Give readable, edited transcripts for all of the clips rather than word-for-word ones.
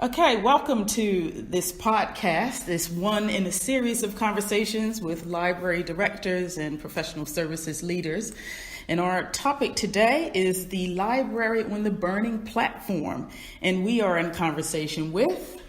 Okay, welcome to this podcast, this one in a series of conversations with library directors and professional services leaders. And our topic today is the library on the burning platform. And we are in conversation with...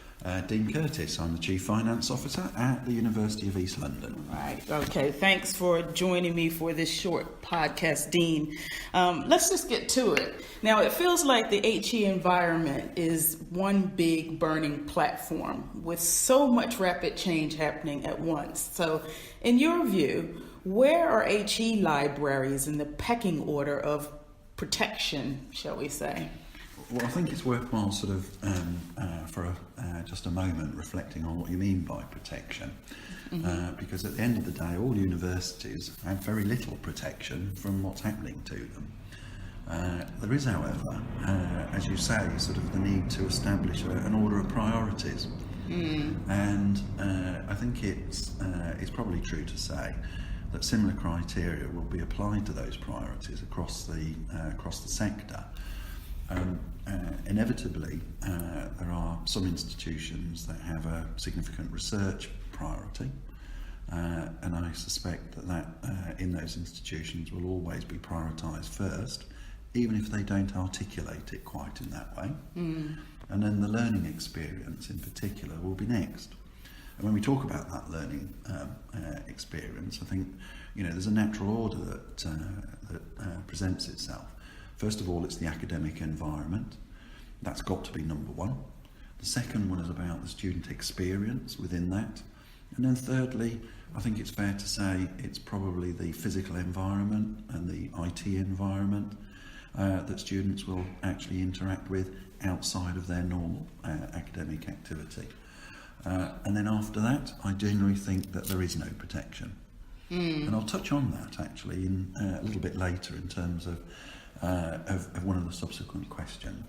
Dean Curtis. I'm the Chief Financial Officer at the University of East London. Right. Okay. Thanks for joining me for this short podcast, Dean. Let's just get to it. Now, it feels like the HE environment is one big burning platform with so much rapid change happening at once. So, in your view, where are HE libraries in the pecking order of protection, shall we say? Well, I think it's worthwhile for just a moment reflecting on what you mean by protection. Because at the end of the day, all universities have very little protection from what's happening to them. There is, however, as you say, the need to establish an order of priorities. And I think it's probably true to say that similar criteria will be applied to those priorities across the sector. Inevitably, there are some institutions that have a significant research priority, and I suspect that in those institutions will always be prioritised first, even if they don't articulate it quite in that way. And then the learning experience in particular will be next. And when we talk about that learning experience, I think there's a natural order that presents itself. First of all, it's the academic environment. That's got to be number one. The second one is about the student experience within that. And then thirdly, I think it's fair to say it's probably the physical environment and the IT environment that students will actually interact with outside of their normal academic activity. And then after that, I generally think that there is no protection. And I'll touch on that actually in a little bit later in terms of one of the subsequent questions.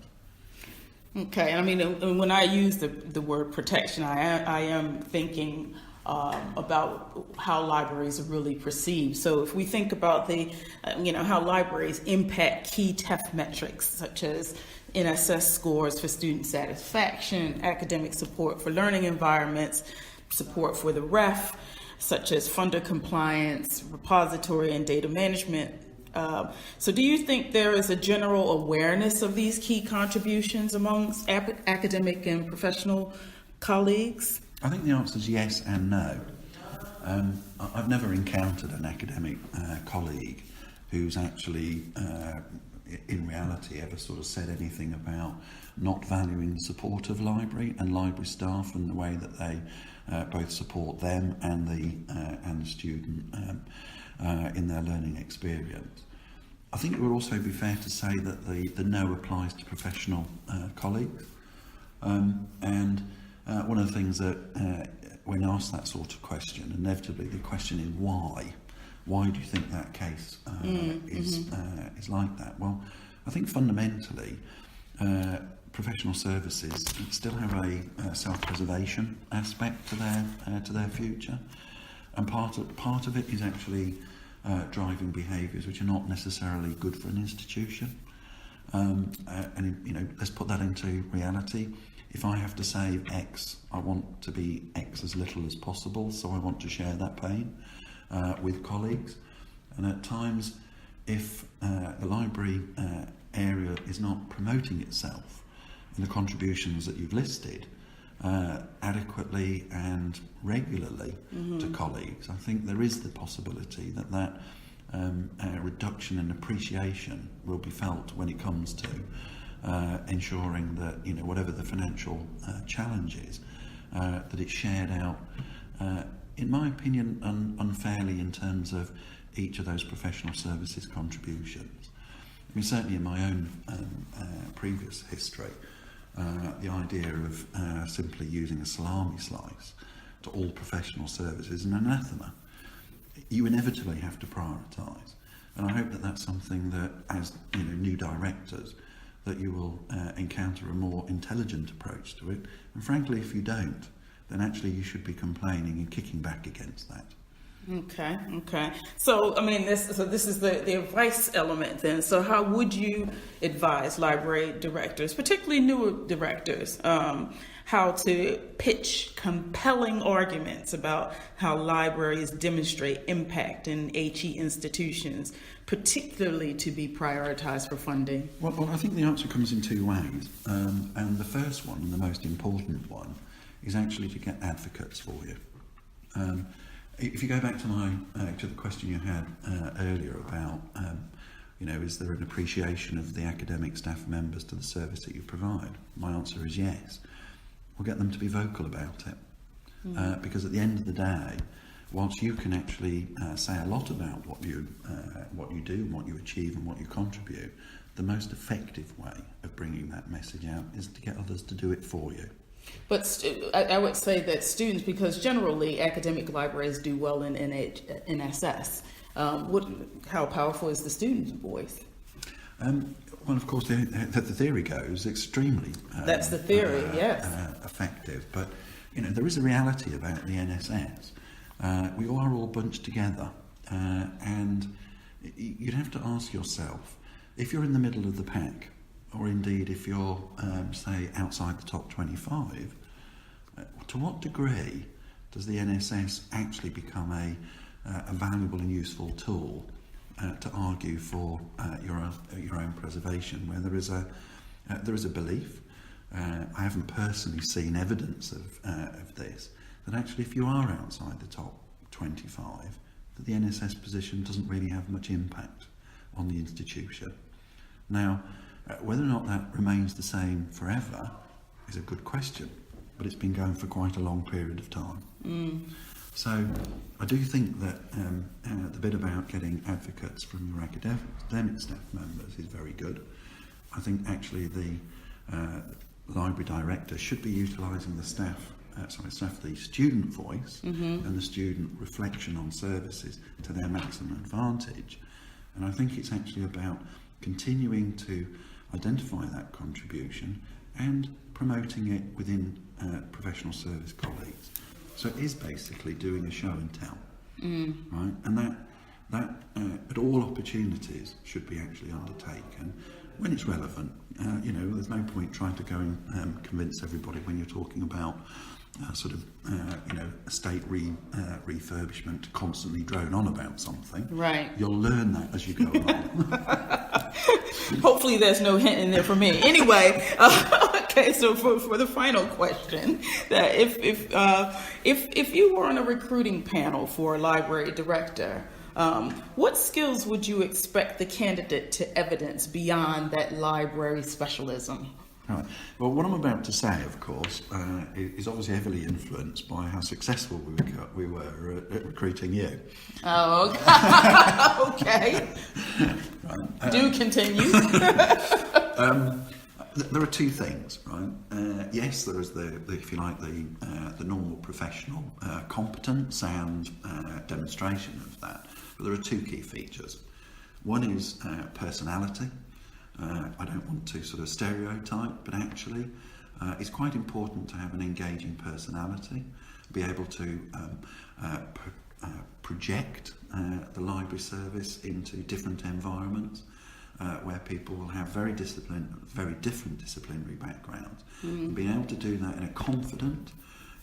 Okay, I mean, when I use the word protection, I am thinking about how libraries are really perceived. So if we think about how libraries impact key TEF metrics such as NSS scores for student satisfaction, academic support for learning environments, support for the REF, such as funder compliance, repository and data management. So do you think there is a general awareness of these key contributions amongst academic and professional colleagues? I think the answer is yes and no. I've never encountered an academic colleague who's actually, in reality, ever said anything about not valuing the support of library and library staff and the way that they both support them and the student in their learning experience. I think it would also be fair to say that the no applies to professional colleagues. And one of the things that when asked that sort of question, inevitably the question is why? Why do you think that case is like that? Well, I think fundamentally professional services still have a self-preservation aspect to their future, and part of it is actually driving behaviours which are not necessarily good for an institution. And let's put that into reality. If I have to save X, I want to be X as little as possible, so I want to share that pain with colleagues. And at times, if the library area is not promoting itself in the contributions that you've listed adequately and regularly to colleagues, I think there is the possibility that reduction in appreciation will be felt when it comes to ensuring that whatever the financial challenge is, that it's shared out, in my opinion, unfairly in terms of each of those professional services contributions. I mean, certainly in my own previous history, the idea of simply using a salami slice to all professional services is an anathema. You inevitably have to prioritise, and I hope that that's something that, as new directors, that you will encounter a more intelligent approach to it. And frankly, if you don't, then actually you should be complaining and kicking back against that. Okay. So, I mean, this is the advice element then. So how would you advise library directors, particularly newer directors, how to pitch compelling arguments about how libraries demonstrate impact in HE institutions, particularly to be prioritized for funding? Well, I think the answer comes in two ways. And the first one, and the most important one, is actually to get advocates for you. If you go back to the question you had earlier about, is there an appreciation of the academic staff members to the service that you provide? My answer is yes. We'll get them to be vocal about it, because at the end of the day, whilst you can actually say a lot about what you do, and what you achieve, and what you contribute, the most effective way of bringing that message out is to get others to do it for you. But I would say that students, because generally academic libraries do well in NSS, how powerful is the student's voice? Well, of course, the theory goes extremely. That's the theory, yes. Effective, but there is a reality about the NSS. We are all bunched together, and you'd have to ask yourself, if you're in the middle of the pack, or indeed if you're, say, outside the top 25, to what degree does the NSS actually become a valuable and useful tool to argue for your own preservation, where there is a belief? I haven't personally seen evidence of this, that actually if you are outside the top 25, that the NSS position doesn't really have much impact on the institution. Now, whether or not that remains the same forever is a good question, but it's been going for quite a long period of time. So I do think that the bit about getting advocates from your academic staff members is very good. I think actually the library director should be utilising the the student voice and the student reflection on services to their maximum advantage. And I think it's actually about continuing to identify that contribution and promoting it within professional service colleagues. So it is basically doing a show and tell, right? And that at all opportunities should be actually undertaken when it's relevant. There's no point trying to go and convince everybody when you're talking about estate refurbishment to constantly drone on about something. Right. You'll learn that as you go along. Hopefully there's no hint in there for me. Anyway, okay, so for the final question, that if you were on a recruiting panel for a library director, what skills would you expect the candidate to evidence beyond that library specialism? Right. Well, what I'm about to say, of course, is obviously heavily influenced by how successful we were at recruiting you. Oh, okay. Right. Do continue. There are two things, right? Yes, there is if you like, the normal professional competence and demonstration of that. But there are two key features. One is personality. I don't want to sort of stereotype, but actually it's quite important to have an engaging personality, be able to project the library service into different environments where people will have very different disciplinary backgrounds. And being able to do that in a confident,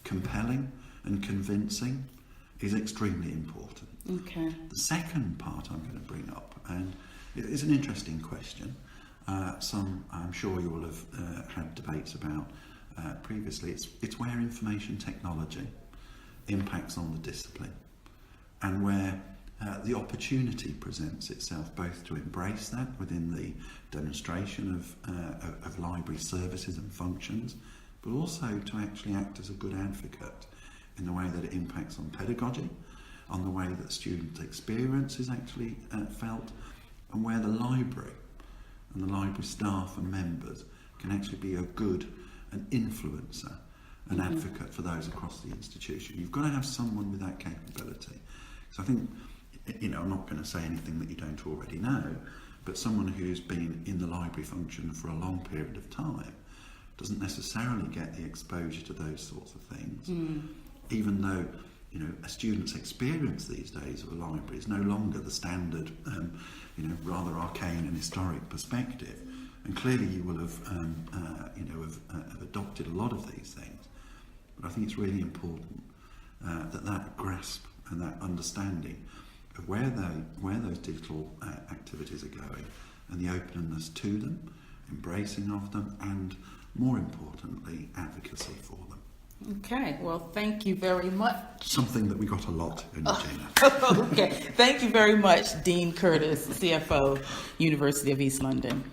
compelling and convincing is extremely important. Okay. The second part I'm going to bring up, and it is an interesting question, some I'm sure you will have had debates about previously. It's where information technology impacts on the discipline, and where the opportunity presents itself both to embrace that within the demonstration of library services and functions, but also to actually act as a good advocate in the way that it impacts on pedagogy, on the way that student experience is actually felt, and where the library and the library staff and members can actually be a good an influencer, an advocate for those across the institution. You've got to have someone with that capability. So I think, I'm not going to say anything that you don't already know, but someone who's been in the library function for a long period of time doesn't necessarily get the exposure to those sorts of things, even though a student's experience these days of a library is no longer the standard, rather arcane and historic perspective. And clearly you will have, have adopted a lot of these things. But I think it's really important that grasp and that understanding of where those digital activities are going, and the openness to them, embracing of them, and more importantly, advocacy for them. Okay, well, thank you very much. Something that we got a lot in Regina. Okay, thank you very much, Dean Curtis, CFO, University of East London.